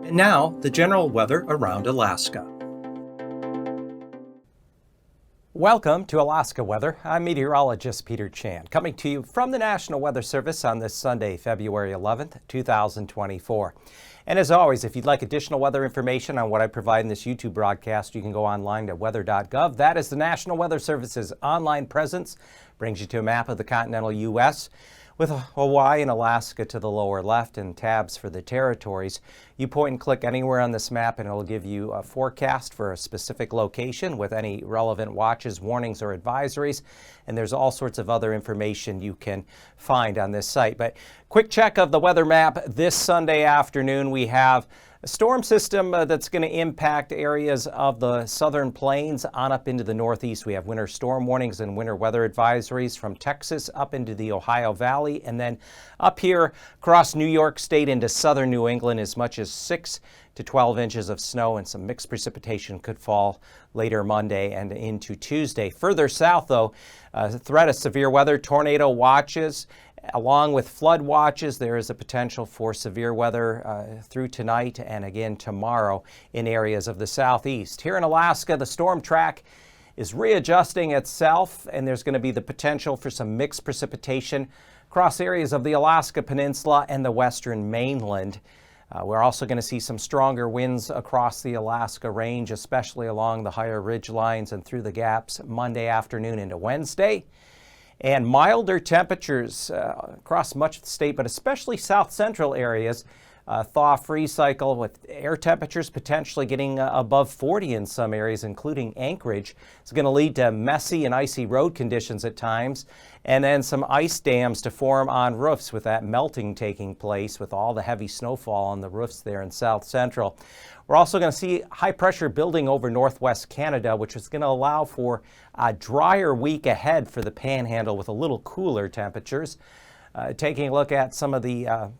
And now, the general weather around Alaska. Welcome to Alaska Weather. I'm meteorologist Peter Chan, coming to you from the National Weather Service on this Sunday, February 11th, 2024. And as always, if you'd like additional weather information on what I provide in this YouTube broadcast, you can go online to weather.gov. That is the National Weather Service's online presence. Brings you to a map of the continental U.S. with Hawaii and Alaska to the lower left and tabs for the territories. You point and click anywhere on this map and it'll give you a forecast for a specific location with any relevant watches, warnings, or advisories. And there's all sorts of other information you can find on this site. But quick check of the weather map. This Sunday afternoon we have a storm system that's going to impact areas of the southern plains on up into the northeast. We have winter storm warnings and winter weather advisories from Texas up into the Ohio Valley, and then up here across New York State into southern New England, as much as 6 to 12 inches of snow and some mixed precipitation could fall later Monday and into Tuesday. Further south, though, threat of severe weather, tornado watches, along with flood watches. There is a potential for severe weather through tonight and again tomorrow in areas of the southeast. Here in Alaska, the storm track is readjusting itself, and there's going to be the potential for some mixed precipitation across areas of the Alaska Peninsula and the western mainland. We're also going to see some stronger winds across the Alaska Range, especially along the higher ridge lines and through the gaps Monday afternoon into Wednesday. And milder temperatures across much of the state, but especially south central areas. Thaw-free cycle with air temperatures potentially getting above 40 in some areas, including Anchorage. It's going to lead to messy and icy road conditions at times, and then some ice dams to form on roofs with that melting taking place with all the heavy snowfall on the roofs there in south central. We're also going to see high pressure building over northwest Canada, which is going to allow for a drier week ahead for the Panhandle with a little cooler temperatures. Taking a look at some of the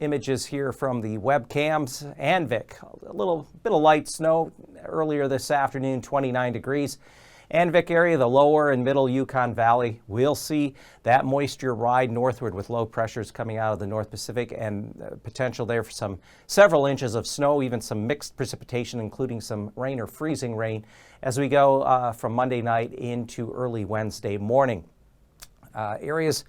images here from the webcams. Anvik, a little bit of light snow earlier this afternoon, 29 degrees. Anvik area, the lower and middle Yukon Valley, we'll see that moisture ride northward with low pressures coming out of the North Pacific and potential there for several inches of snow, even some mixed precipitation, including some rain or freezing rain as we go from Monday night into early Wednesday morning. Areas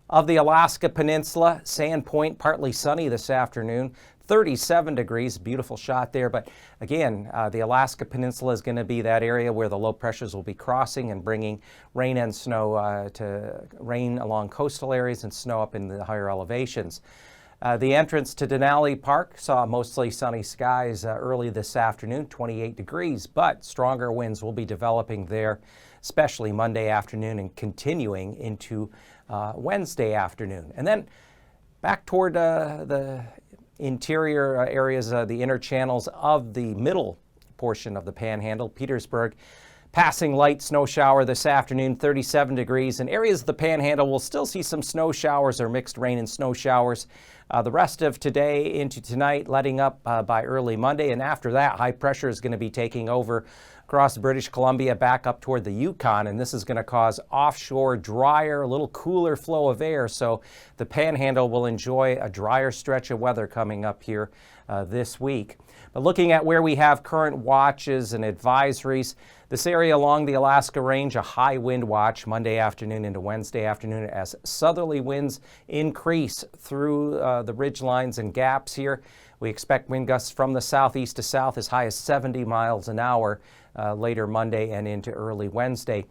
of the Alaska Peninsula, Sand Point, partly sunny this afternoon, 37 degrees, beautiful shot there. But again, the Alaska Peninsula is going to be that area where the low pressures will be crossing and bringing rain and snow to rain along coastal areas and snow up in the higher elevations. The entrance to Denali Park saw mostly sunny skies early this afternoon, 28 degrees, but stronger winds will be developing there, especially Monday afternoon and continuing into Wednesday afternoon. And then back toward the interior areas, the inner channels of the middle portion of the Panhandle, Petersburg, passing light snow shower this afternoon, 37 degrees. In areas of the Panhandle, we'll still see some snow showers or mixed rain and snow showers. The rest of today into tonight, letting up by early Monday. And after that, high pressure is going to be taking over across British Columbia back up toward the Yukon, and this is going to cause offshore, drier, a little cooler flow of air. So the Panhandle will enjoy a drier stretch of weather coming up here this week. But looking at where we have current watches and advisories, this area along the Alaska Range, a high wind watch Monday afternoon into Wednesday afternoon as southerly winds increase through the ridge lines and gaps here. We expect wind gusts from the southeast to south as high as 70 miles an hour later Monday and into early Wednesday.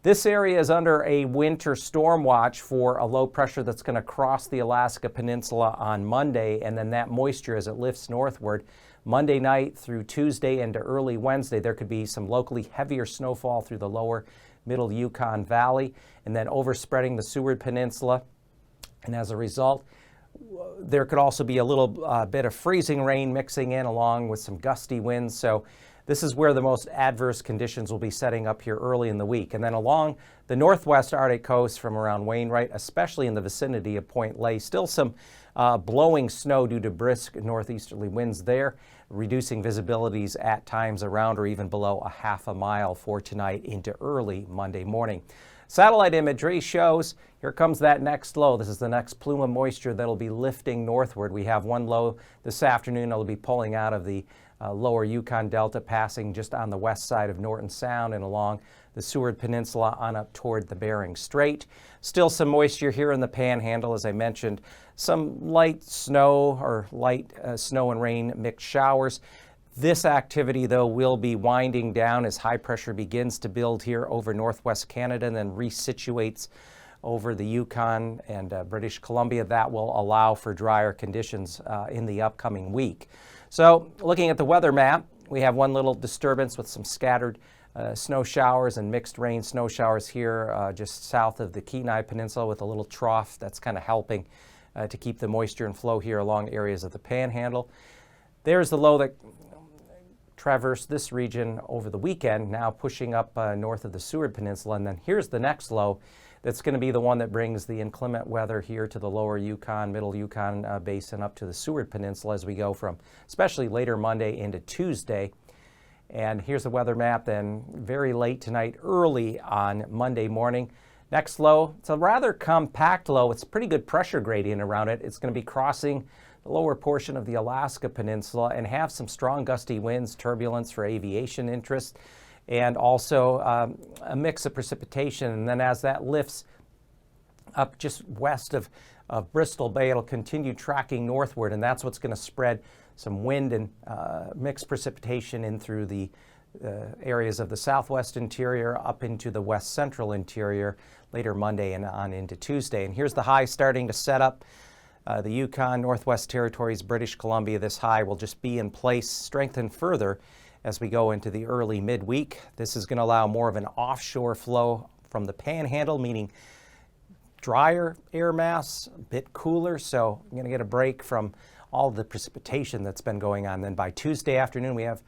This area is under a winter storm watch for a low pressure that's going to cross the Alaska Peninsula on Monday, and then that moisture as it lifts northward. Monday night through Tuesday into early Wednesday, there could be some locally heavier snowfall through the lower middle Yukon Valley and then overspreading the Seward Peninsula. And as a result, there could also be a little bit of freezing rain mixing in along with some gusty winds. So this is where the most adverse conditions will be setting up here early in the week. And then along the northwest Arctic coast from around Wainwright, especially in the vicinity of Point Lay, still some blowing snow due to brisk northeasterly winds there, reducing visibilities at times around or even below a half a mile for tonight into early Monday morning. Satellite imagery shows here comes that next low. This is the next plume of moisture that'll be lifting northward. We have one low this afternoon. It'll be pulling out of the lower Yukon Delta, passing just on the west side of Norton Sound and along the Seward Peninsula on up toward the Bering Strait. Still some moisture here in the Panhandle, as I mentioned. Some light snow or light snow and rain mixed showers. This activity, though, will be winding down as high pressure begins to build here over northwest Canada and then resituates over the Yukon and British Columbia. That will allow for drier conditions in the upcoming week. So looking at the weather map, we have one little disturbance with some scattered snow showers and mixed rain snow showers here just south of the Kenai Peninsula with a little trough that's kind of helping to keep the moisture and flow here along areas of the Panhandle. There's the low that traversed this region over the weekend, now pushing up north of the Seward Peninsula. And then here's the next low that's going to be the one that brings the inclement weather here to the lower Yukon, middle Yukon basin up to the Seward Peninsula as we go from especially later Monday into Tuesday. And here's the weather map then very late tonight, early on Monday morning. Next low, it's a rather compact low. It's a pretty good pressure gradient around it. It's going to be crossing the lower portion of the Alaska Peninsula and have some strong gusty winds, turbulence for aviation interest, and also a mix of precipitation. And then as that lifts up just west of Bristol Bay, it'll continue tracking northward, and that's what's going to spread some wind and mixed precipitation in through the areas of the southwest interior up into the west central interior later Monday and on into Tuesday. And here's the high starting to set up. The Yukon, Northwest Territories, British Columbia, this high will just be in place, strengthen further as we go into the early midweek. This is going to allow more of an offshore flow from the Panhandle, meaning drier air mass, a bit cooler, so you're going to get a break from all the precipitation that's been going on. Then by Tuesday afternoon, we have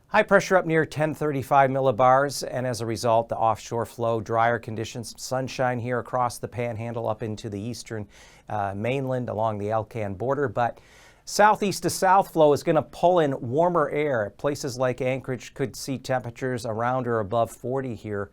high pressure up near 1035 millibars, and as a result, the offshore flow, drier conditions, sunshine here across the Panhandle up into the eastern mainland along the Alcan border, but southeast to south flow is going to pull in warmer air. Places like Anchorage could see temperatures around or above 40 here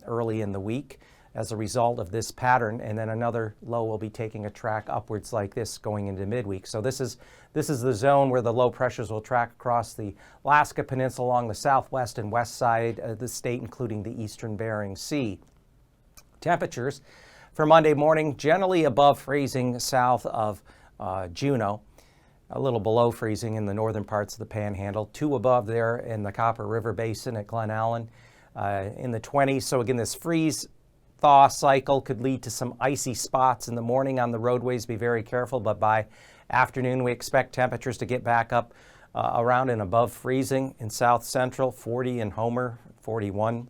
early in the week as a result of this pattern, and then another low will be taking a track upwards like this going into midweek. So this is the zone where the low pressures will track across the Alaska Peninsula along the southwest and west side of the state, including the eastern Bering Sea. Temperatures for Monday morning generally above freezing south of Juneau, a little below freezing in the northern parts of the Panhandle, 2 above there in the Copper River Basin at Glen Allen in the 20s. So again, this freeze thaw cycle could lead to some icy spots in the morning on the roadways. Be very careful, but by afternoon we expect temperatures to get back up around and above freezing in south central, 40 in Homer, 41.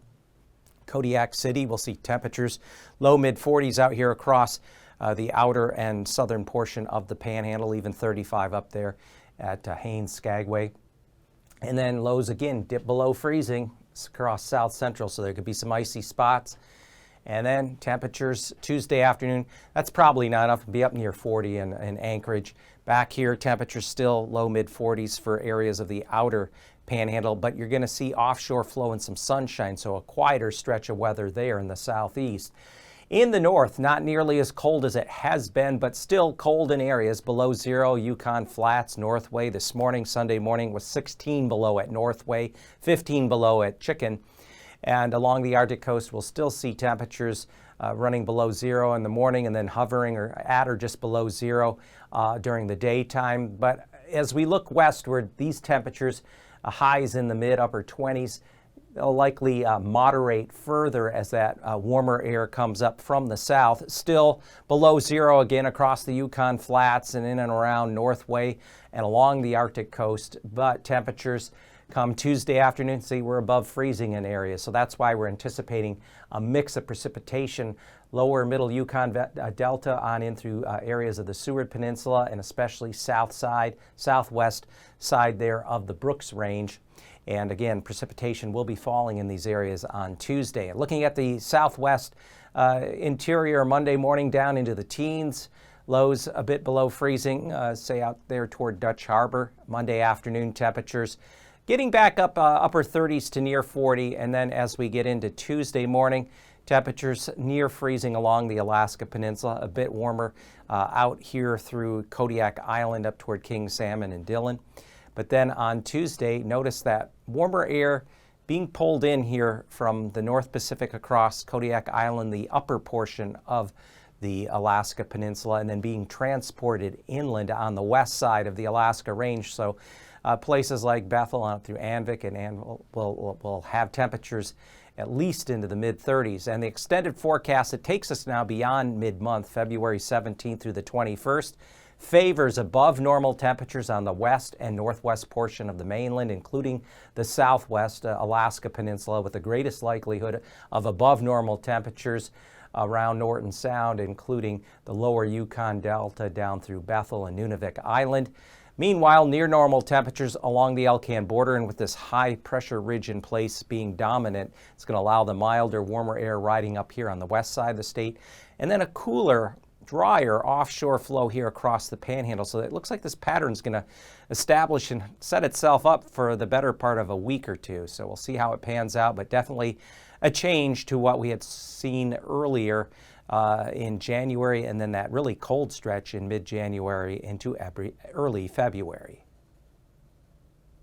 Kodiak City, we'll see temperatures low mid 40s out here across the outer and southern portion of the Panhandle, even 35 up there at Haines, Skagway. And then lows again dip below freezing across south central, so there could be some icy spots. And then temperatures Tuesday afternoon, that's probably not enough, to be up near 40 in Anchorage. Back here, temperatures still low mid 40s for areas of the outer Panhandle, but you're going to see offshore flow and some sunshine, so a quieter stretch of weather there in the southeast. In the north, not nearly as cold as it has been, but still cold in areas below zero. Yukon Flats, Northway this morning, Sunday morning, was 16 below at Northway, 15 below at Chicken. And along the Arctic coast, we'll still see temperatures running below zero in the morning and then hovering or at or just below zero during the daytime. But as we look westward, these temperatures, highs in the mid-upper 20s, they'll likely moderate further as that warmer air comes up from the south. Still below zero again across the Yukon Flats and in and around Northway and along the Arctic coast, but temperatures come Tuesday afternoon, see we're above freezing in areas. So that's why we're anticipating a mix of precipitation, lower middle Yukon Delta on in through areas of the Seward Peninsula and especially south side, southwest side there of the Brooks Range. And again, precipitation will be falling in these areas on Tuesday. Looking at the southwest interior Monday morning down into the teens, lows a bit below freezing, say out there toward Dutch Harbor. Monday afternoon temperatures getting back up upper 30s to near 40, and then as we get into Tuesday morning, Temperatures near freezing along the Alaska Peninsula, a bit warmer out here through Kodiak Island up toward King Salmon and Dillon. But then on Tuesday, notice that warmer air being pulled in here from the North Pacific across Kodiak Island, the upper portion of the Alaska Peninsula, and then being transported inland on the west side of the Alaska Range. So places like Bethel out through Anvik and Anvil will have temperatures at least into the mid-30s. And the extended forecast, it takes us now beyond mid-month, February 17th through the 21st, favors above normal temperatures on the west and northwest portion of the mainland, including the southwest Alaska Peninsula, with the greatest likelihood of above normal temperatures around Norton Sound, including the lower Yukon Delta down through Bethel and Nunavik Island. Meanwhile, near normal temperatures along the Alcan border, and with this high pressure ridge in place being dominant, it's going to allow the milder, warmer air riding up here on the west side of the state, and then a cooler, drier offshore flow here across the panhandle. So it looks like this pattern is going to establish and set itself up for the better part of a week or two. So we'll see how it pans out, but definitely a change to what we had seen earlier in January, and then that really cold stretch in mid-January into early February.